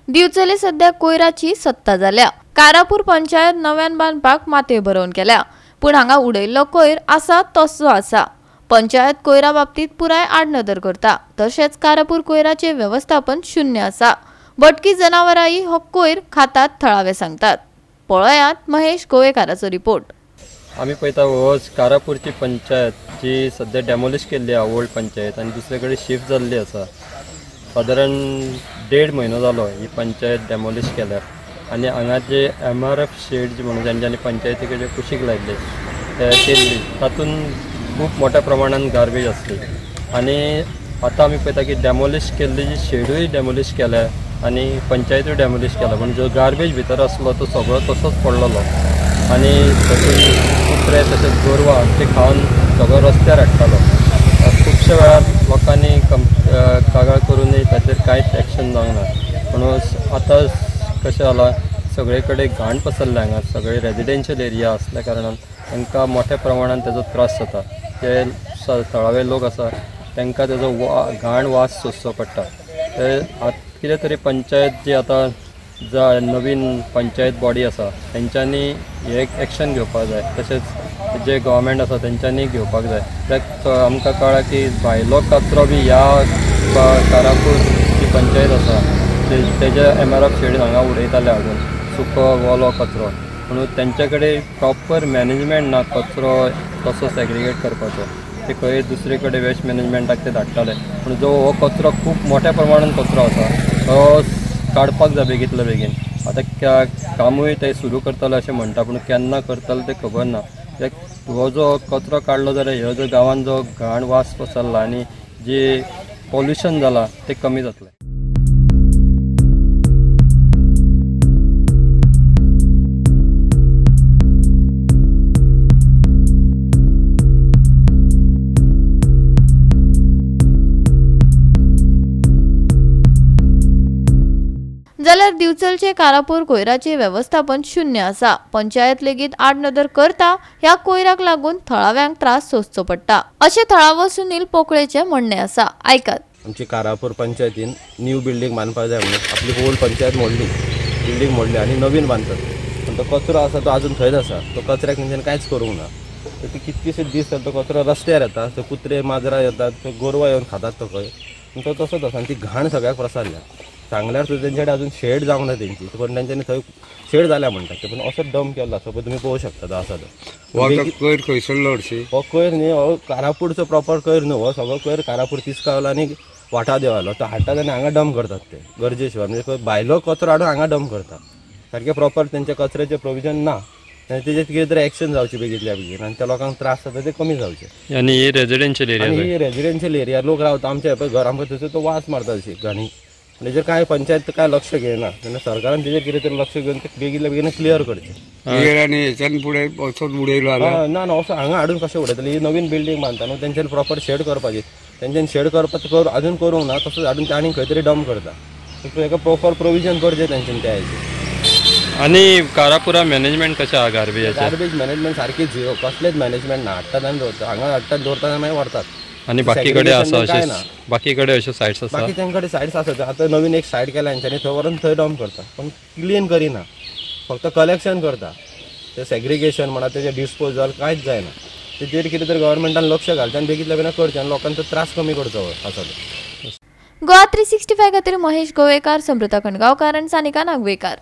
दिवचले सध्या कोयराची सत्ता जाल्या। कारापूर पंचायत नव्यान बांधपाक माते भरवून केल्या, पण हांगा उडयल्लो कोयर आसा तसो आसा। पंचायत कोयरा बाबतीत पुराय आडनदर करता, तशेंच कारापूर कोयराचे व्यवस्थापन शून्य आसा। भटकी जनावरांय हो कोयर खातात थळावे सांगतात। पळयात महेश गोवेकाराचो रिपोर्ट। आम्ही पळयता हो कारापूरची पंचायत जी सध्या डेमोलिश केल्ली आहा ओल्ड पंचायत आनी दुसरे कडेन शिफ्ट जाल्ली आसा। साधारण 1.5 म्हयनो जालो ही पंचायत डेमोलिश केल्यार, आनी हांगा जे MRF शेड जी म्हणून जेंच्यांनी पंचायती कडेन कुशीक लायिल्ली ते केल्ली, तातूंत खूब मोठ्या प्रमाणात गार्बेज आसली। आनी आतां आमी पळयता की डेमोलिश केल्ली जी शेडूय डेमोलिश केल्या आनी पंचायतूय डेमोलिश केला, पण जो गार्बेज भितर आसलो तो सगळो तसोच पडलेलो आनी कुत्रे तशेंच गोरवां ते खावन सगळो रस्त्यार हाडटालो। खुबशे वेळार लोकांनी कागाळ करूनय ताचेर कांयच एक्शन जावंक ना। म्हणून आतां कशें जाला, सगळे कडेन घाण पसरल्या, हांगा सगळे रेजिडेन्शियल एरिया असल्या कारणान तांकां मोठ्या प्रमाणात तेजो त्रास जाता। जे थळावे लोक आसा तांकां तेजो घाण वास सोंसचो पडटा। ते कितें तरी पंचायत जी आतां नवीन पंचायत बॉडी आसा तेंच्यांनी हे एक्शन घेवपाक जाय, तशेंच जे गव्हर्मेंट आसा तेंच्यांनी घेवपाक जाय। कित्याक आमकां कळ्ळां की भायलो कचरो बी ह्या कारापूर जी पंचायत आसा तेजे MRF शेडीन हांगा उडयताले हाडून सुको वोलो कचरो। म्हणून तेंचे कडेन प्रॉपर मॅनेजमेंट ना कचरो कसो सेग्रिगेट करपाचो। ते खंय दुसरे कडेन वेस्ट मॅनेजमेंटाक ते धाडटाले, पूण जो हो कचरो खूब मोठ्या प्रमाणात कचरो आसा तो काडपाक जाय बेगींतल्या बेगीन। आतां कामूय ते सुरू करतले अशें म्हणटा, पूण केन्ना करतले ते खबर ना। हो जो कचरो काडलो जाल्यार ह्यो जो गांवांत जो घाण वास पसरला आनी जी पॉल्युशन जाला ते कमी जातलें। जाल्यार दिवचलचे कारापूर कोयराचे व्यवस्थापन शून्य आसा। पंचायत लेगीत आडनदर करता ह्या कोयराक लागून थळाव्यांक त्रास सोंसचो पडटा, अशें थळावो सुनील पोकळेचे म्हणणे आसा। आयकात। आमची कारापूर पंचायतीन न्यू बिल्डिंग बांदपाक जाय म्हणून आपली ओल्ड पंचायत मोडली, बिल्डिंग मोडली आनी नवीन बांदतात। पण तो कचरो आसा तो अजून थंयच आसा, तो कचऱ्याक तेंच्यांनी कांयच करूंक ना। ती कितकीशे दीस जाले तो कचरो रस्त्यार येता, तो कुत्रे माजरां येतात, गोरवां येवन खातात तो खंय, तो तसोच आसा। आनी ती घाण सगळ्याक प्रसारल्या। सांगल्यार सुद्दां तेंचे कडेन अजून शेड जावंक ना तेंची, पण तेंच्यांनी थंय शेड जाल्या म्हणटात ते, पूण असो डंप केला सो तुमी पळोवंक शकता तो आसा तो। कोयर खंयसरलो हरशी हो कोयर न्ही, हो कारापूरचो प्रॉपर कोयर न्हू, हो सगळो कोयर कारापूर तिस्कावलो आनी वाटा देवालो तो हाडटात आनी हांगा डंप करतात ते गरजेशिवाय। म्हणजे भायलो कचरो हाडून हांगा डंप करतात, सारकें प्रॉपर तेंचे कचऱ्याचें प्रोविजन ना। तेजेर कितें तरी एक्शन जावची बेगींतल्या बेगीन आनी त्या लोकांक त्रास जाता ते कमी जावचे। आनी ही रेजिडेन्शियल एरिया, आनी ही रेजिडेन्शियल एरिया लोक रावता आमचे पळय घर, आमकां थंयसर तो वास मारता अशी घाणी। तेजेर कांय पंचायत कांय लक्ष घेयना, तेन्ना सरकारान तेजेर कितें तरी लक्ष घेवन ते बेगींतल्या बेगीन क्लियर करचें। आनी हेच्यान फुडें असोच उडयलो ना ना असो हांगा हाडून कशें उडयतले। ही नवीन बिल्डिंग बांदता न्हू, तेंच्यांनी प्रॉपर शेड करपाची, तेंच्यांनी शेड करपाचो अजून करूंक ना, तसोच हाडून आनी खंय तरी डंप करता। हेका प्रॉपर प्रोविजन करचें तेंच्यांनी त्या हेजेर। आनी कारापुरा मॅनेजमेंट कशें आहा गार्बेजाचें? गार्बेज मॅनेजमेंट सारकी झिरो, कसलेच मॅनेजमेंट ना। हाडटात आनी दवरतात, हांगा हाडटात दवरतात आनी मागीर व्हरतात। आनी बाकी कडेन आसा अशें, बाकी कडेन अश्यो सायट्स आसा? बाकी तेंचे कडेन सायट्स आसा। आतां नवीन एक सायट केल्या हेंच्यांनी, थंय व्हरून थंय डंप करता, पण क्लीन करिना, फक्त कलेक्शन करता। ते सेग्रिगेशन म्हणा, तेजे डिस्पोजल कांयच जायना। तेजेर कितें तरी गव्हर्मेंटान लक्ष घालचें आनी बेगींतल्या बेगीन करचें आनी लोकांचो त्रास कमी करचो आसा तो। गोवा 365 खातीर महेश गोवेकार, समृता खंडगांवकार आनी सानिका नागवेकर।